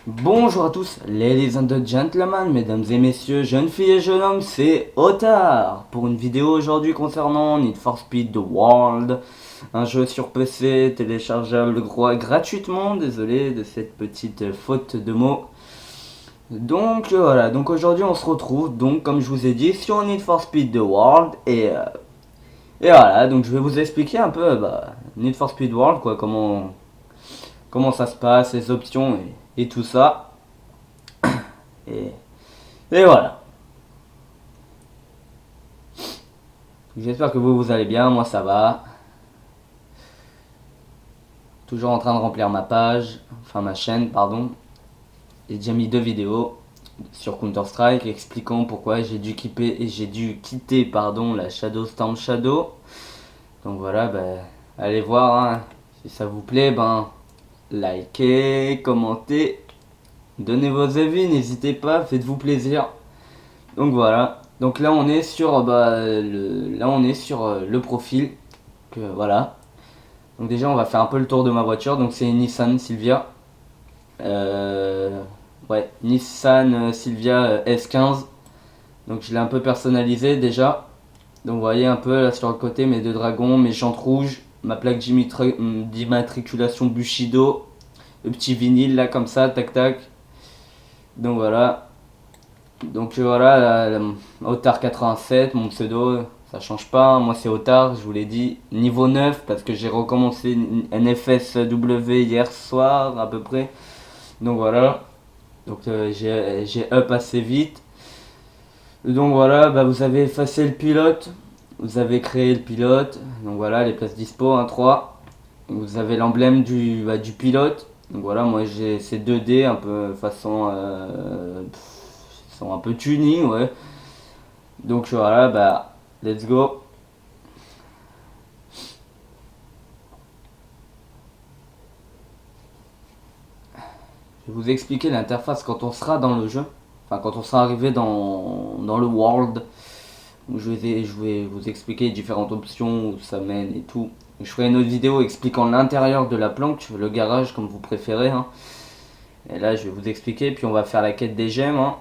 Bonjour à tous, ladies and gentlemen, mesdames et messieurs, jeunes filles et jeunes hommes, c'est Otard pour une vidéo aujourd'hui concernant Need for Speed The World, un jeu sur PC téléchargeable gratuitement, désolé de cette petite faute de mots. Donc voilà, donc aujourd'hui on se retrouve, donc comme je vous ai dit, sur Need for Speed The World et voilà, donc je vais vous expliquer un peu Need for Speed World, quoi, comment ça se passe, les options et tout ça. Et, et voilà. J'espère que vous allez bien, moi ça va. Toujours en train de remplir ma page, enfin ma chaîne, pardon. J'ai déjà mis 2 vidéos sur Counter-Strike expliquant pourquoi j'ai dû quitter la Shadow Storm Shadow. Donc voilà, allez voir, hein. Si ça vous plaît, likez, commentez, donnez vos avis, n'hésitez pas, faites-vous plaisir. Donc voilà. Donc là on est sur le profil que voilà. Donc déjà on va faire un peu le tour de ma voiture. Donc c'est une Nissan Silvia. Nissan Silvia S15. Donc je l'ai un peu personnalisé déjà. Donc vous voyez un peu là sur le côté mes 2 dragons, mes jantes rouges, ma plaque d'immatriculation Bushido, le petit vinyle là comme ça, tac tac. Donc voilà. Donc voilà, Otard 87, mon pseudo, ça change pas, hein. Moi c'est Otard, je vous l'ai dit, niveau 9 parce que j'ai recommencé NFSW hier soir à peu près. Donc voilà, donc j'ai up assez vite. Donc voilà, vous avez effacé le pilote, vous avez créé le pilote, donc voilà les places dispo, 3. Vous avez l'emblème du pilote, donc voilà, moi j'ai ces 2D un peu façon sont un peu tuning, ouais. Donc voilà, let's go. Je vais vous expliquer l'interface quand on sera dans le jeu. Enfin, quand on sera arrivé dans le world. Où je vais vous expliquer les différentes options, où ça mène et tout. Je ferai une autre vidéo expliquant l'intérieur de la planque, le garage comme vous préférez, hein. Et là, je vais vous expliquer, puis on va faire la quête des gemmes, hein.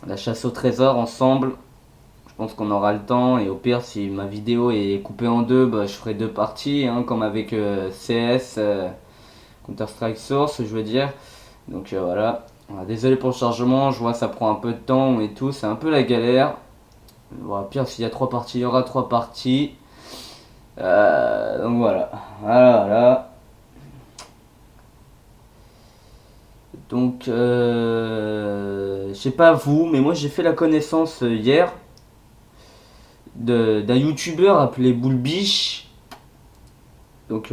La chasse au trésor ensemble. Je pense qu'on aura le temps, et au pire si ma vidéo est coupée en 2, je ferai 2 parties, hein, comme avec CS, Counter Strike Source je veux dire. Donc voilà, désolé pour le chargement, je vois ça prend un peu de temps et tout, c'est un peu la galère. Bon, au pire s'il y a 3 parties, il y aura 3 parties. Donc voilà. Donc je sais pas vous, mais moi j'ai fait la connaissance hier d'un youtubeur appelé Bullbiche. Donc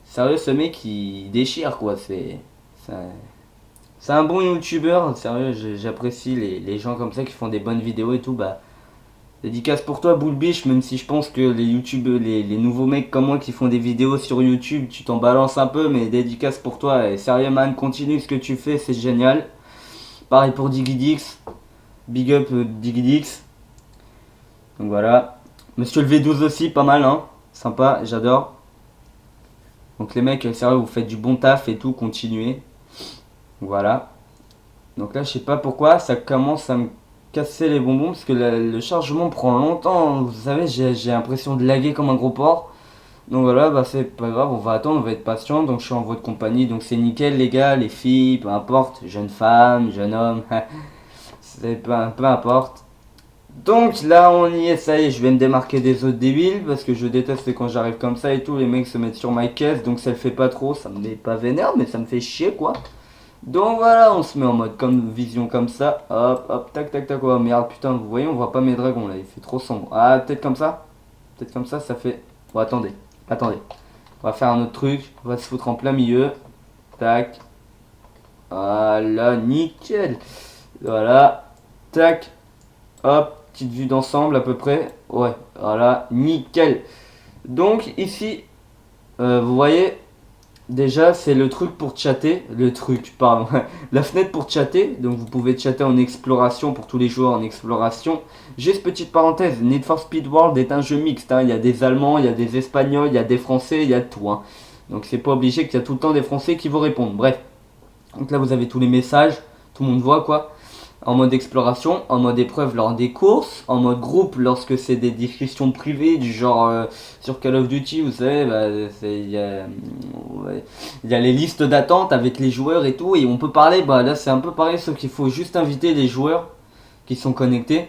sérieux, ce mec il déchire quoi, c'est un bon youtubeur, sérieux, j'apprécie les gens comme ça qui font des bonnes vidéos et tout. Dédicace pour toi Bullbiche, même si je pense que les nouveaux mecs comme moi qui font des vidéos sur YouTube, tu t'en balances un peu, mais dédicace pour toi, et sérieux man, continue ce que tu fais, c'est génial. Pareil pour Digidix, big up Digidix. Donc voilà, Monsieur le V12 aussi, pas mal, hein, sympa, j'adore. Donc les mecs, sérieux, vous faites du bon taf et tout, continuez. Voilà. Donc là, je sais pas pourquoi, ça commence à me casser les bonbons parce que le chargement prend longtemps. Vous savez, j'ai l'impression de laguer comme un gros porc. Donc voilà, c'est pas grave, on va attendre, on va être patient. Donc je suis en votre compagnie, donc c'est nickel les gars, les filles, peu importe, jeune femme, jeune homme, c'est peu importe. Donc là on y est, ça y est, je vais me démarquer des autres débiles parce que je déteste quand j'arrive comme ça et tout, les mecs se mettent sur ma caisse, donc ça le fait pas trop, ça me met pas vénère mais ça me fait chier quoi. Donc voilà, on se met en mode comme vision comme ça, hop hop tac tac tac, oh merde putain, vous voyez on voit pas mes dragons là, il fait trop sombre. Ah peut-être comme ça ça fait... Bon attendez, on va faire un autre truc, on va se foutre en plein milieu, tac, voilà, nickel, voilà, tac, hop, petite vue d'ensemble à peu près. Ouais, voilà, nickel. Donc ici, vous voyez, déjà c'est le truc pour chatter. Pardon. La fenêtre pour chatter. Donc vous pouvez chatter en exploration pour tous les joueurs en exploration. Juste petite parenthèse, Need for Speed World est un jeu mixte, hein. Il y a des Allemands, il y a des Espagnols, il y a des Français, il y a tout, hein. Donc c'est pas obligé qu'il y a tout le temps des Français qui vont répondre. Bref. Donc là vous avez tous les messages, tout le monde voit quoi. En mode exploration, en mode épreuve lors des courses, en mode groupe lorsque c'est des discussions privées du genre sur Call of Duty, vous savez, bah, ouais, il y a les listes d'attente avec les joueurs et tout, et on peut parler, bah là c'est un peu pareil, sauf qu'il faut juste inviter les joueurs qui sont connectés.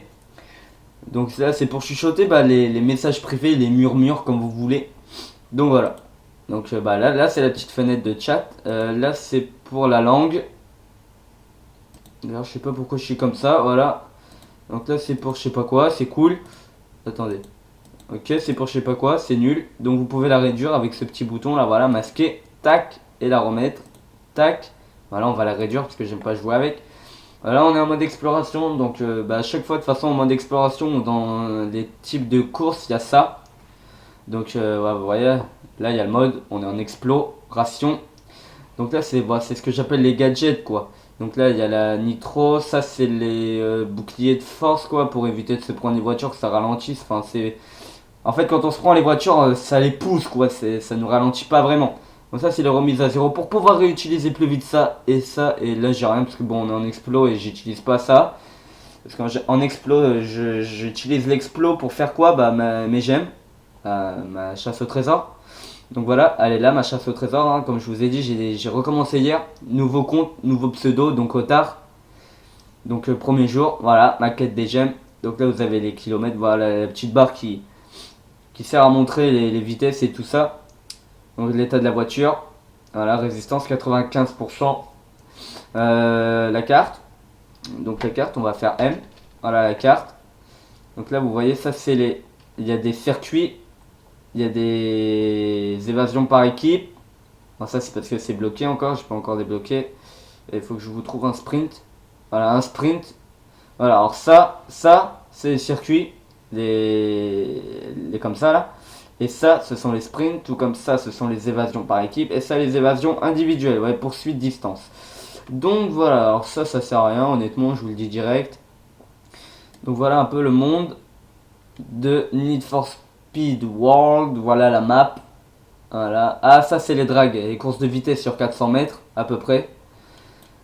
Donc là c'est pour chuchoter bah, les messages privés, les murmures comme vous voulez. Donc voilà. Donc bah, là c'est la petite fenêtre de chat. Là c'est pour la langue. D'ailleurs, je sais pas pourquoi je suis comme ça, voilà. Donc là, c'est pour je sais pas quoi, c'est cool. Attendez. Ok, c'est pour je sais pas quoi, c'est nul. Donc vous pouvez la réduire avec ce petit bouton là, voilà, masquer, tac, et la remettre, tac. Voilà, on va la réduire parce que j'aime pas jouer avec. Voilà, on est en mode exploration, donc bah, à chaque fois de toute façon en mode exploration, dans les types de courses, il y a ça. Donc ouais, vous voyez, là il y a le mode, on est en exploration. Donc là, c'est bah, ce que j'appelle les gadgets quoi. Donc là, il y a la nitro, ça c'est les boucliers de force quoi, pour éviter de se prendre les voitures, que ça ralentisse. Enfin, c'est... En fait, quand on se prend les voitures, ça les pousse quoi, ça nous ralentit pas vraiment. Donc ça, c'est les remises à zéro pour pouvoir réutiliser plus vite ça. Et là, j'ai rien parce que bon, on est en explo et j'utilise pas ça. Parce qu'en explo, j'utilise l'explo pour faire quoi? Bah, mes gemmes, ma chasse au trésor. Donc voilà, elle est là, ma chasse au trésor, hein. Comme je vous ai dit, j'ai recommencé hier. Nouveau compte, nouveau pseudo, donc Otard. Donc premier jour, voilà, ma quête des gemmes. Donc là, vous avez les kilomètres, voilà, la petite barre qui sert à montrer les vitesses et tout ça. Donc l'état de la voiture. Voilà, résistance 95%. La carte. Donc la carte, on va faire M. Voilà la carte. Donc là, vous voyez, ça c'est les... Il y a des circuits. Il y a des évasions par équipe. Alors ça c'est parce que c'est bloqué encore, je peux encore débloquer. Il faut que je vous trouve un sprint. Voilà, un sprint. Voilà, alors ça c'est les circuits, les comme ça là. Et ça, ce sont les sprints, tout comme ça, ce sont les évasions par équipe. Et ça, les évasions individuelles, ouais, poursuite distance. Donc voilà, alors ça sert à rien, honnêtement, je vous le dis direct. Donc voilà un peu le monde de Need for Speed World. Voilà la map. Voilà. Ah, ça, c'est les drags, les courses de vitesse sur 400 mètres, à peu près.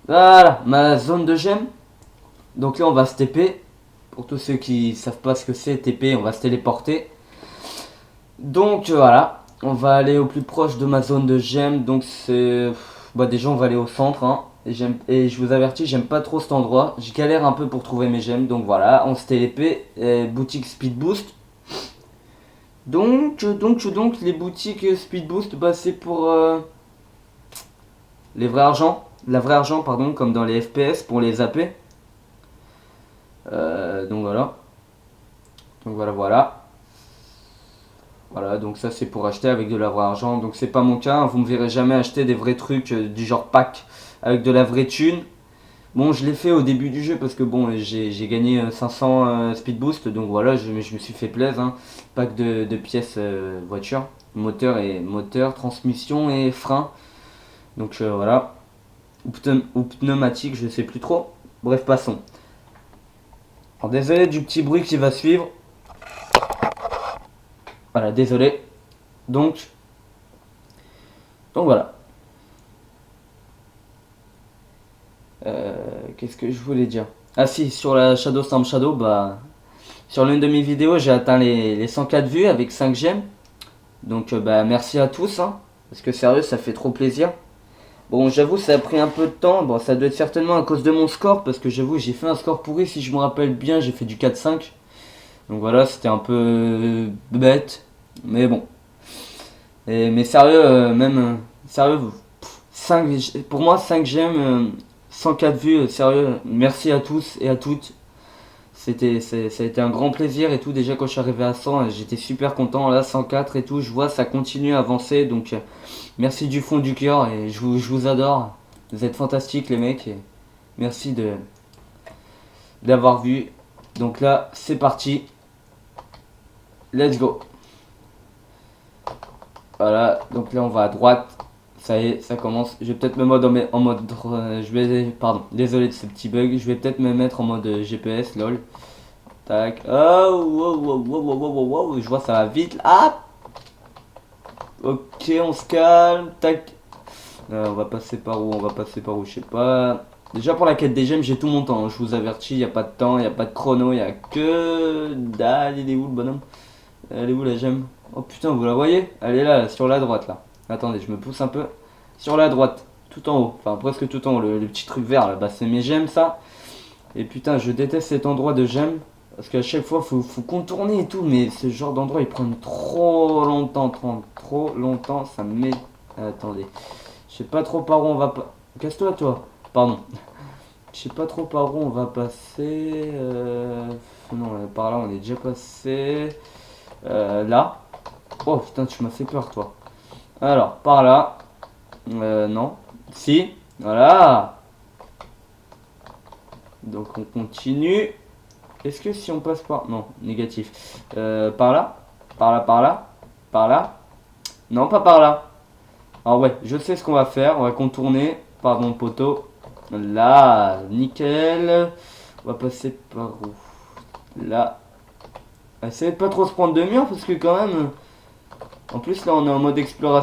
Voilà, ma zone de gemme. Donc là, on va se TP. Pour tous ceux qui savent pas ce que c'est, TP, on va se téléporter. Donc voilà, on va aller au plus proche de ma zone de gemme. Donc c'est... Bah déjà, on va aller au centre. Hein. Et je vous avertis, j'aime pas trop cet endroit. Je galère un peu pour trouver mes gemmes. Donc voilà, on se télépé. Boutique Speed Boost. Donc, les boutiques Speed Boost, bah, c'est pour les vrais argent. La vraie argent, pardon, comme dans les FPS pour les AP. Donc voilà. Donc voilà. Voilà, donc ça c'est pour acheter avec de la vraie argent. Donc c'est pas mon cas, hein. Vous me verrez jamais acheter des vrais trucs du genre pack avec de la vraie thune. Bon, je l'ai fait au début du jeu parce que bon, j'ai gagné 500 speed boost, donc voilà, je me suis fait plaisir. Hein. Pack de pièces voiture, moteur, transmission et frein. Donc voilà. Ou pneumatique, je sais plus trop. Bref, passons. Alors désolé du petit bruit qui va suivre. Voilà, désolé. Donc voilà. Qu'est-ce que je voulais dire? Ah si, sur la Shadow Storm Shadow, bah... Sur l'une de mes vidéos, j'ai atteint les 104 vues avec 5 gemmes. Donc bah merci à tous, hein, parce que sérieux, ça fait trop plaisir. Bon, j'avoue, ça a pris un peu de temps. Bon, ça doit être certainement à cause de mon score, parce que j'avoue, j'ai fait un score pourri, si je me rappelle bien, j'ai fait du 4-5. Donc voilà, c'était un peu bête, mais bon. Mais sérieux, sérieux, 5, pour moi, 5 gemmes, 104 vues, sérieux, merci à tous et à toutes. Ça a été un grand plaisir et tout. Déjà, quand je suis arrivé à 100, j'étais super content. Là, 104 et tout, je vois ça continue à avancer. Donc, merci du fond du cœur et je vous adore. Vous êtes fantastiques, les mecs. Et merci d'avoir vu. Donc là, c'est parti. Let's go. Voilà, donc là, on va à droite. Ça y est, ça commence. Je vais peut-être me mettre en mode. Pardon, désolé de ce petit bug. Je vais peut-être me mettre en mode GPS, lol. Tac. Oh, wow, je vois ça va vite. Ah! Ok, on se calme. Tac. On va passer par où? On va passer par où? Je sais pas. Déjà pour la quête des gemmes, j'ai tout mon temps, hein. Je vous avertis, il n'y a pas de temps, il n'y a pas de chrono, il n'y a que... Ah, il est où le bonhomme? Elle est où la gemme? Oh putain, vous la voyez? Elle est là, sur la droite là. Attendez, je me pousse un peu. Sur la droite, tout en haut. Enfin, presque tout en haut. Le petit truc vert là, bah c'est mes gemmes ça. Et putain, je déteste cet endroit de gemmes. Parce qu'à chaque fois, faut contourner et tout. Mais ce genre d'endroit, ils prennent trop longtemps. Trop longtemps, ça me met... Attendez. Je sais pas trop par où on va pas. Casse-toi, toi. Pardon. Je sais pas trop par où on va passer. Non, par là, on est déjà passé. Là. Oh putain, tu m'as fait peur, toi. Alors, par là. Non. Si. Voilà. Donc, on continue. Est-ce que si on passe par... Non, négatif. Par là. Par là, par là. Par là. Non, pas par là. Alors ouais, je sais ce qu'on va faire. On va contourner. Pardon, poteau. Là, nickel. On va passer par où? Là. Essayez de pas trop se prendre de mur parce que quand même... En plus là on est en mode exploration.